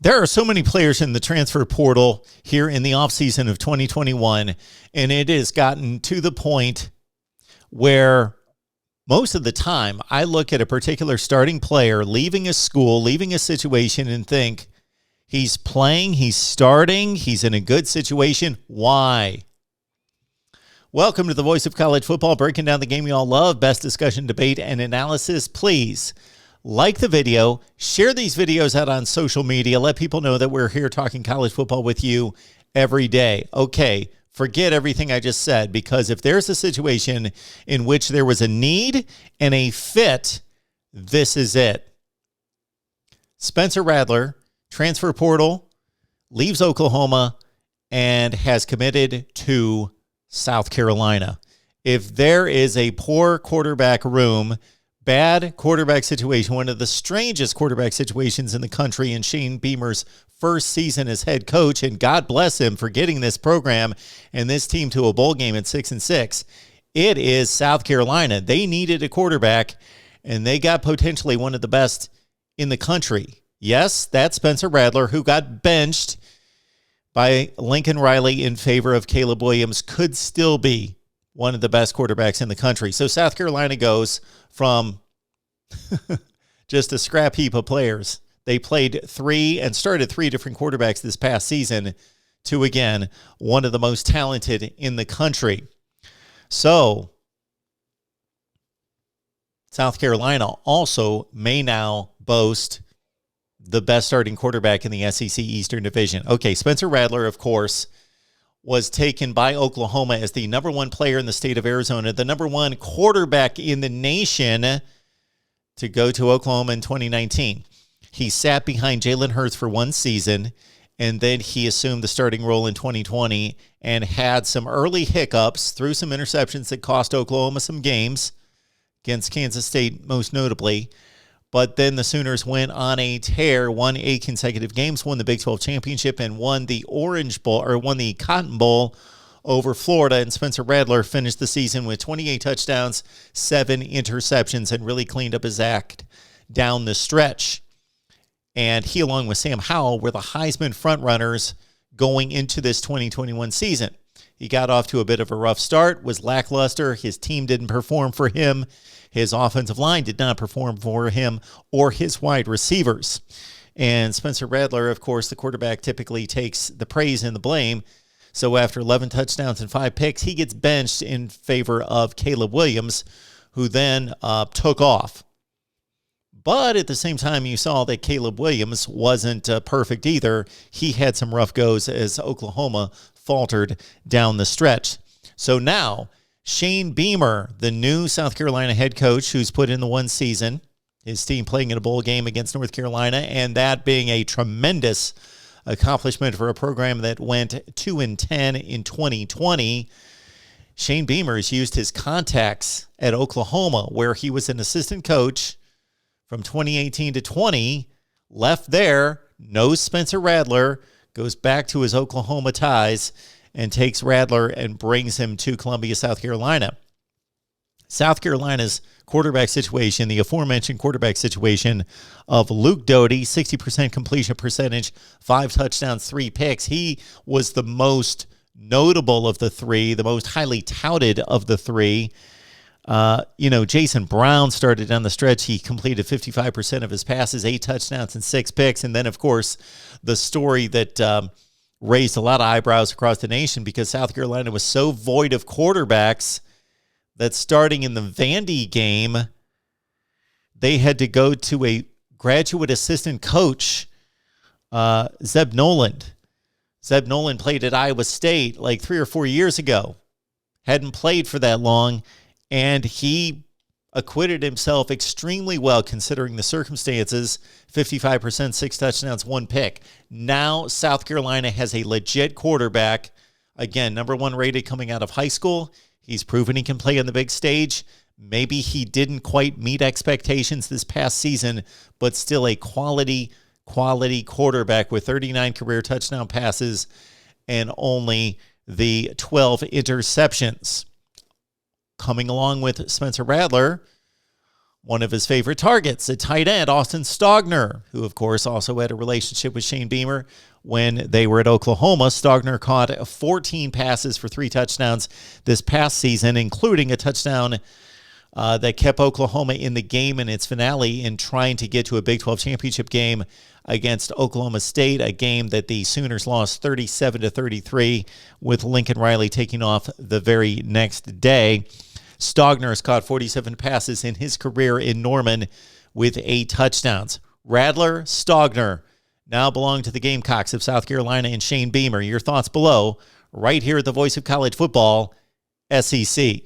There are so many players in the transfer portal here in the offseason of 2021, and it has gotten to the point where most of the time I look at a particular starting player leaving a school, leaving a situation, and think, he's playing, he's starting, he's in a good situation. Why? Welcome to the Voice of College Football, breaking down the game you all love, best discussion, debate, and analysis. Please like the video, share these videos out on social media, let people know that we're here talking college football with you every day. Okay, forget everything I just said, because if there's a situation in which there was a need and a fit, this is it. Spencer Rattler, transfer portal, leaves Oklahoma, and has committed to South Carolina. If there is a poor quarterback room, bad quarterback situation, one of the strangest quarterback situations in the country in Shane Beamer's first season as head coach, and God bless him for getting this program and this team to a bowl game at 6-6. It is South Carolina. They needed a quarterback, and they got potentially one of the best in the country. Yes, that's Spencer Rattler, who got benched by Lincoln Riley in favor of Caleb Williams, could still be one of the best quarterbacks in the country. So South Carolina goes from just a scrap heap of players. They played started three different quarterbacks this past season to, again, one of the most talented in the country. So South Carolina also may now boast the best starting quarterback in the SEC Eastern Division. Okay, Spencer Rattler, of course, was taken by Oklahoma as the number one player in the state of Arizona, the number one quarterback in the nation to go to Oklahoma in 2019. He sat behind Jalen Hurts for one season, and then he assumed the starting role in 2020 and had some early hiccups, threw some interceptions that cost Oklahoma some games, against Kansas State most notably. But then the Sooners went on a tear, won 8 consecutive games, won the Big 12 championship, and won the won the Cotton Bowl over Florida. And Spencer Rattler finished the season with 28 touchdowns, 7 interceptions, and really cleaned up his act down the stretch. And he, along with Sam Howell, were the Heisman frontrunners going into this 2021 season. He got off to a bit of a rough start, was lackluster. His team didn't perform for him. His offensive line did not perform for him or his wide receivers. And Spencer Rattler, of course, the quarterback, typically takes the praise and the blame. So after 11 touchdowns and 5 picks, he gets benched in favor of Caleb Williams, who then took off. But at the same time, you saw that Caleb Williams wasn't perfect either. He had some rough goes as Oklahoma faltered down the stretch. So now Shane Beamer, the new South Carolina head coach, who's put in the one season, his team playing in a bowl game against North Carolina, and that being a tremendous accomplishment for a program that went 2-10 in 2020. Shane Beamer has used his contacts at Oklahoma, where he was an assistant coach from 2018 to 20, left there, knows Spencer Rattler, goes back to his Oklahoma ties, and takes Rattler and brings him to Columbia, South Carolina. South Carolina's quarterback situation, the aforementioned quarterback situation of Luke Doty, 60% completion percentage, 5 touchdowns, 3 picks. He was the most notable of the 3, the most highly touted of the 3. Jason Brown started down the stretch. He completed 55% of his passes, 8 touchdowns and 6 picks. And then, of course, the story that raised a lot of eyebrows across the nation, because South Carolina was so void of quarterbacks that starting in the Vandy game, they had to go to a graduate assistant coach, Zeb Noland. Zeb Noland played at Iowa State like 3 or 4 years ago. Hadn't played for that long, and he acquitted himself extremely well considering the circumstances. 55%, 6 touchdowns, 1 pick. Now South Carolina has a legit quarterback. Again, number 1 rated coming out of high school. He's proven he can play on the big stage. Maybe he didn't quite meet expectations this past season, but still a quality quarterback with 39 career touchdown passes and only the 12 interceptions. Coming along with Spencer Rattler One of his favorite targets, a tight end, Austin Stogner, who, of course, also had a relationship with Shane Beamer when they were at Oklahoma. Stogner caught 14 passes for 3 touchdowns this past season, including a touchdown that kept Oklahoma in the game in its finale in trying to get to a Big 12 championship game against Oklahoma State, a game that the Sooners lost 37-33, with Lincoln Riley taking off the very next day. Stogner has caught 47 passes in his career in Norman with 8 touchdowns. Rattler, Stogner now belong to the Gamecocks of South Carolina and Shane Beamer. Your thoughts below, right here at the Voice of College Football, SEC.